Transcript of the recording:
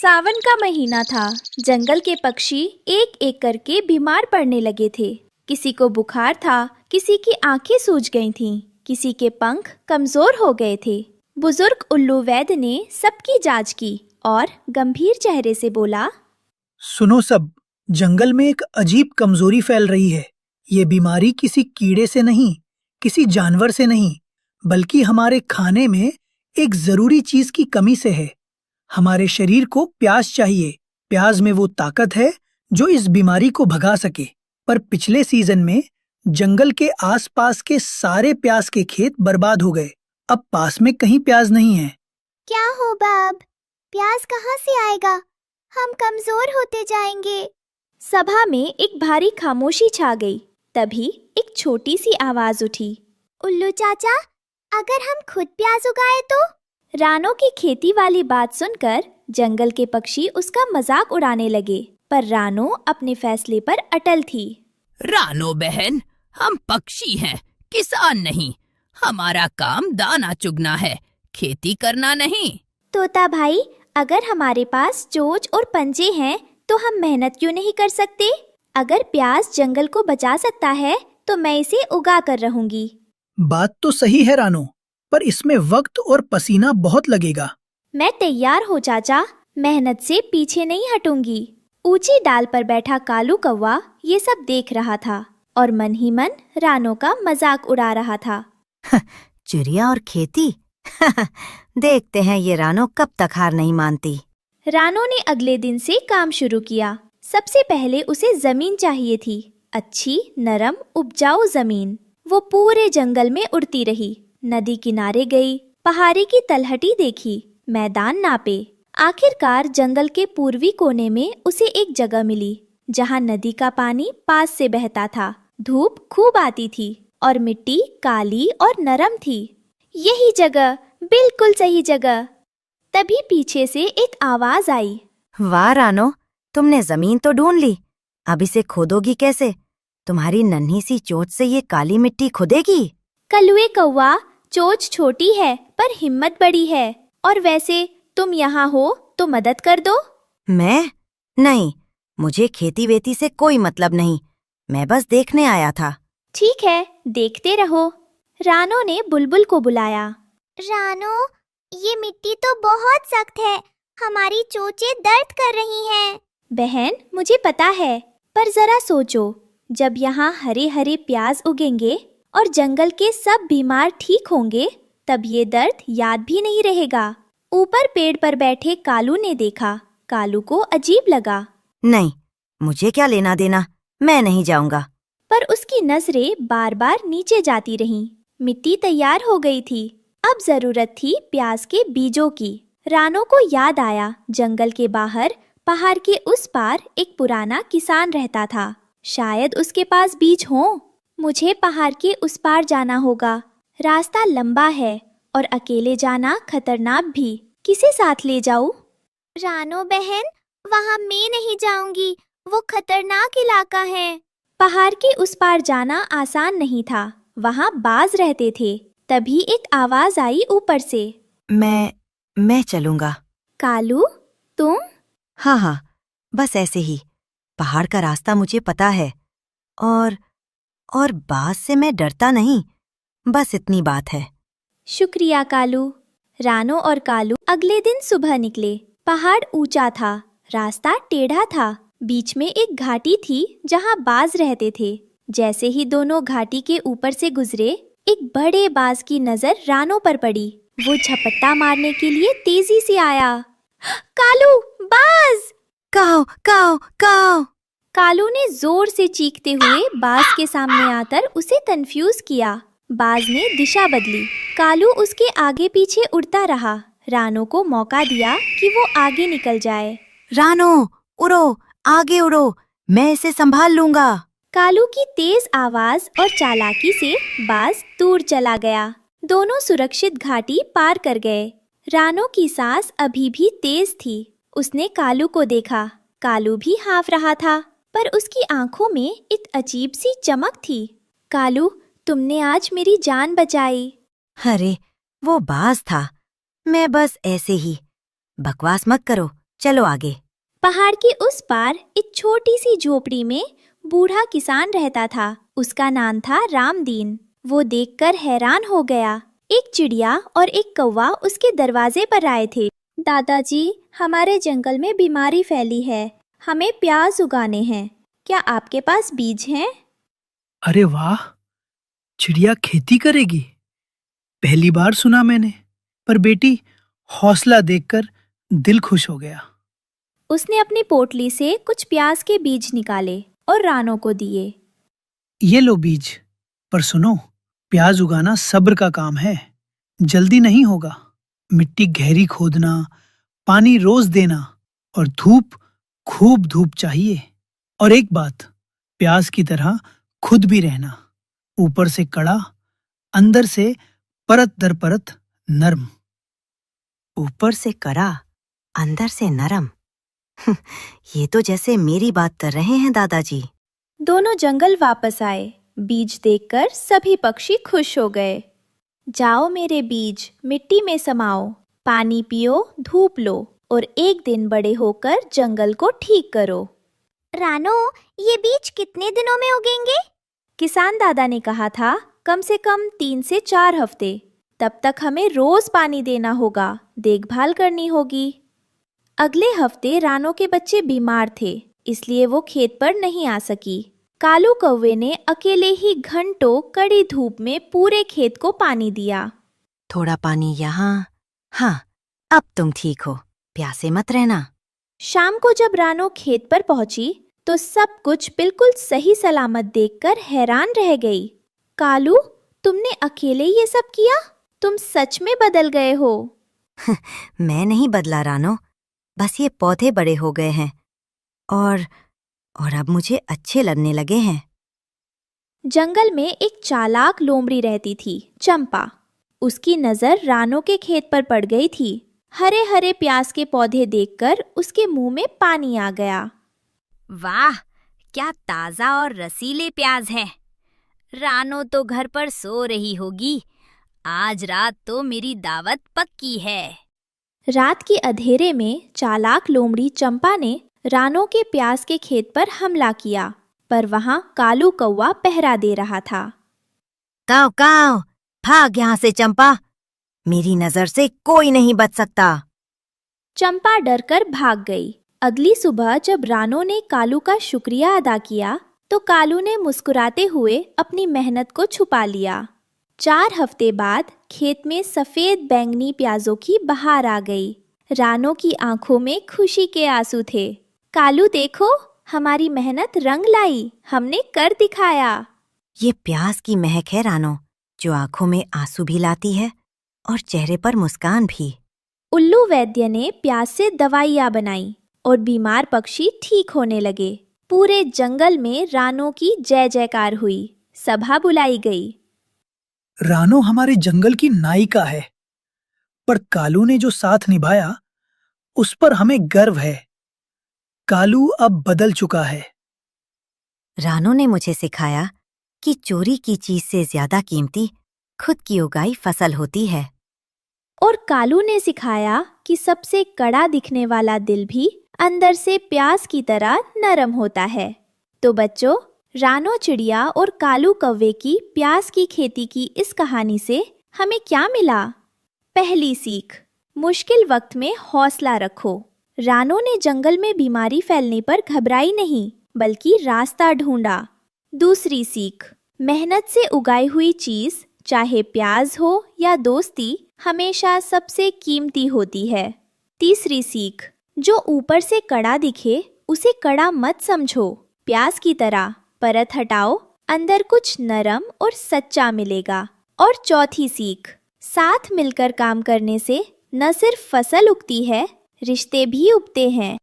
सावन का महीना था। जंगल के पक्षी एक एक करके बीमार पड़ने लगे थे। किसी को बुखार था, किसी की आंखें सूज गई थीं, किसी के पंख कमजोर हो गए थे। बुजुर्ग उल्लू वैद्य ने सबकी जांच की और गंभीर चेहरे से बोला, सुनो सब, जंगल में एक अजीब कमजोरी फैल रही है। ये बीमारी किसी कीड़े से नहीं, किसी जानवर से नहीं, बल्कि हमारे खाने में एक जरूरी चीज की कमी से है। हमारे शरीर को प्याज चाहिए। प्याज में वो ताकत है जो इस बीमारी को भगा सके। पर पिछले सीजन में जंगल के आसपास के सारे प्याज के खेत बर्बाद हो गए। अब पास में कहीं प्याज नहीं है। क्या हो बाब, प्याज कहाँ से आएगा? हम कमजोर होते जाएंगे। सभा में एक भारी खामोशी छा गई। तभी एक छोटी सी आवाज उठी, उल्लू चाचा, अगर हम खुद प्याज उगाए तो? रानो की खेती वाली बात सुनकर जंगल के पक्षी उसका मजाक उड़ाने लगे, पर रानो अपने फैसले पर अटल थी। रानो बहन, हम पक्षी हैं, किसान नहीं। हमारा काम दाना चुगना है, खेती करना नहीं। तोता भाई, अगर हमारे पास चोंच और पंजे हैं तो हम मेहनत क्यों नहीं कर सकते? अगर प्याज जंगल को बचा सकता है तो मैं इसे उगा कर रहूंगी। बात तो सही है रानो, पर इसमें वक्त और पसीना बहुत लगेगा। मैं तैयार हूँ चाचा, मेहनत से पीछे नहीं हटूंगी। ऊंची डाल पर बैठा कालू कौवा ये सब देख रहा था और मन ही मन रानो का मजाक उड़ा रहा था। चिड़िया और खेती देखते हैं ये रानो कब तक हार नहीं मानती। रानो ने अगले दिन से काम शुरू किया। सबसे पहले उसे जमीन चाहिए थी, अच्छी नरम उपजाऊ जमीन। वो पूरे जंगल में उड़ती रही, नदी किनारे गई, पहाड़ी की तलहटी देखी, मैदान नापे। आखिरकार जंगल के पूर्वी कोने में उसे एक जगह मिली जहाँ नदी का पानी पास से बहता था। धूप खूब आती थी और मिट्टी काली और नरम थी। यही जगह, बिल्कुल सही जगह। तभी पीछे से एक आवाज आई, वाह रानो, तुमने जमीन तो ढूंढ ली, अब इसे खोदोगी कैसे? तुम्हारी नन्ही सी चोंच से ये काली मिट्टी खुदेगी? कलुए कौवा, चोंच छोटी है पर हिम्मत बड़ी है। और वैसे तुम यहाँ हो तो मदद कर दो। मैं? नहीं, मुझे खेती वेती से कोई मतलब नहीं। मैं बस देखने आया था। ठीक है, देखते रहो। रानो ने बुलबुल को बुलाया। रानो, ये मिट्टी तो बहुत सख्त है, हमारी चोंचें दर्द कर रही हैं। बहन, मुझे पता है, पर जरा सोचो, जब यहाँ हरे हरे प्याज उगेंगे और जंगल के सब बीमार ठीक होंगे, तब ये दर्द याद भी नहीं रहेगा। ऊपर पेड़ पर बैठे कालू ने देखा। कालू को अजीब लगा। नहीं, मुझे क्या लेना देना, मैं नहीं जाऊंगा। पर उसकी नजरें बार बार नीचे जाती रहीं। मिट्टी तैयार हो गई थी, अब जरूरत थी प्याज के बीजों की। रानो को याद आया, जंगल के बाहर पहाड़ के उस पार एक पुराना किसान रहता था। शायद उसके पास बीज हों। मुझे पहाड़ के उस पार जाना होगा। रास्ता लंबा है और अकेले जाना खतरनाक भी। किसे साथ ले जाऊं? रानो बहन, वहाँ मैं नहीं जाऊंगी, वो खतरनाक इलाका है। पहाड़ के उस पार जाना आसान नहीं था, वहाँ बाज रहते थे। तभी एक आवाज आई ऊपर से, मैं चलूंगा। कालू, तुम? हाँ, बस ऐसे ही। पहाड़ का रास्ता मुझे पता है और बाज से मैं डरता नहीं, बस इतनी बात है। शुक्रिया कालू। रानो और कालू अगले दिन सुबह निकले। पहाड़ ऊंचा था, रास्ता टेढ़ा था, बीच में एक घाटी थी जहाँ बाज रहते थे। जैसे ही दोनों घाटी के ऊपर से गुजरे, एक बड़े बाज की नजर रानो पर पड़ी। वो झपट्टा मारने के लिए तेजी से आया। कालू, बाज! काओ काओ काओ! कालू ने जोर से चीखते हुए बाज के सामने आकर उसे कंफ्यूज किया। बाज ने दिशा बदली। कालू उसके आगे पीछे उड़ता रहा। रानो को मौका दिया कि वो आगे निकल जाए। रानो, उड़ो, आगे उड़ो, मैं इसे संभाल लूंगा। कालू की तेज आवाज और चालाकी से बाज दूर चला गया। दोनों सुरक्षित घाटी पार कर गए। रानो की सांस अभी भी तेज थी। उसने कालू को देखा। कालू भी हाँफ रहा था, पर उसकी आंखों में एक अजीब सी चमक थी। कालू, तुमने आज मेरी जान बचाई। अरे, वो बाज था, मैं बस ऐसे ही। बकवास मत करो, चलो आगे। पहाड़ के उस पार एक छोटी सी झोपड़ी में बूढ़ा किसान रहता था। उसका नाम था रामदीन। वो देखकर हैरान हो गया। एक चिड़िया और एक कौवा उसके दरवाजे पर आए थे। दादाजी, हमारे जंगल में बीमारी फैली है। हमें प्याज उगाने हैं। क्या आपके पास बीज हैं? अरे वाह, चिड़िया खेती करेगी, पहली बार सुना मैंने। पर बेटी, हौसला देखकर दिल खुश हो गया। उसने अपनी पोटली से कुछ प्याज के बीज निकाले और रानों को दिए। ये लो बीज, पर सुनो, प्याज उगाना सब्र का काम है, जल्दी नहीं होगा। मिट्टी गहरी खोदना, पानी रोज देना और खूब धूप चाहिए। और एक बात, प्याज की तरह खुद भी रहना, ऊपर से कड़ा, अंदर से परत दर परत नर्म। ऊपर से कड़ा, अंदर से नरम। ये तो जैसे मेरी बात कर रहे हैं दादाजी। दोनों जंगल वापस आए। बीज देखकर सभी पक्षी खुश हो गए। जाओ मेरे बीज, मिट्टी में समाओ, पानी पियो, धूप लो और एक दिन बड़े होकर जंगल को ठीक करो। रानो, ये बीज कितने दिनों में उगेंगे? किसान दादा ने कहा था, कम से कम 3 से 4 हफ्ते। तब तक हमें रोज पानी देना होगा, देखभाल करनी होगी। अगले हफ्ते रानो के बच्चे बीमार थे, इसलिए वो खेत पर नहीं आ सकी। कालू कौवे ने अकेले ही घंटों कड़ी धूप में पूरे खेत को पानी दिया। थोड़ा पानी यहाँ। हाँ, अब तुम ठीक हो, प्यासे मत रहना। शाम को जब रानो खेत पर पहुंची तो सब कुछ बिल्कुल सही सलामत देखकर हैरान रह गई। कालू, तुमने अकेले ये सब किया? तुम सच में बदल गए हो। मैं नहीं बदला रानो, बस ये पौधे बड़े हो गए हैं और अब मुझे अच्छे लगने लगे हैं। जंगल में एक चालाक लोमड़ी रहती थी, चंपा। उसकी नजर रानो के खेत पर पड़ गई थी। हरे हरे प्याज के पौधे देखकर उसके मुंह में पानी आ गया। वाह, क्या ताजा और रसीले प्याज हैं। रानो तो घर पर सो रही होगी। आज रात तो मेरी दावत पक्की है। रात के अंधेरे में चालाक लोमड़ी चंपा ने रानो के प्याज के खेत पर हमला किया, पर वहां कालू कौवा पहरा दे रहा था। काव काव, भाग यहाँ से चंपा, मेरी नजर से कोई नहीं बच सकता। चंपा डरकर भाग गई। अगली सुबह जब रानो ने कालू का शुक्रिया अदा किया तो कालू ने मुस्कुराते हुए अपनी मेहनत को छुपा लिया। 4 हफ्ते बाद खेत में सफेद बैंगनी प्याजों की बहार आ गई। रानो की आंखों में खुशी के आंसू थे। कालू देखो, हमारी मेहनत रंग लाई, हमने कर दिखाया। ये प्याज की महक है रानो, जो आंखों में आंसू भी लाती है और चेहरे पर मुस्कान भी। उल्लू वैद्य ने प्याज से दवाइयाँ बनाई और बीमार पक्षी ठीक होने लगे। पूरे जंगल में रानो की जय जयकार हुई। सभा बुलाई गई। रानो हमारे जंगल की नायिका है, पर कालू ने जो साथ निभाया उस पर हमें गर्व है। कालू अब बदल चुका है। रानो ने मुझे सिखाया कि चोरी की चीज से ज्यादा कीमती खुद की उगाई फसल होती है। और कालू ने सिखाया कि सबसे कड़ा दिखने वाला दिल भी अंदर से प्याज की तरह नरम होता है। तो बच्चों, रानो चिड़िया और कालू कौवे की प्याज की खेती की इस कहानी से हमें क्या मिला? पहली सीख, मुश्किल वक्त में हौसला रखो। रानो ने जंगल में बीमारी फैलने पर घबराई नहीं, बल्कि रास्ता ढूंढा। दूसरी सीख, मेहनत से उगाई हुई चीज, चाहे प्याज हो या दोस्ती, हमेशा सबसे कीमती होती है। तीसरी सीख, जो ऊपर से कड़ा दिखे उसे कड़ा मत समझो, प्याज की तरह परत हटाओ, अंदर कुछ नरम और सच्चा मिलेगा। और चौथी सीख, साथ मिलकर काम करने से न सिर्फ फसल उगती है, रिश्ते भी उगते हैं।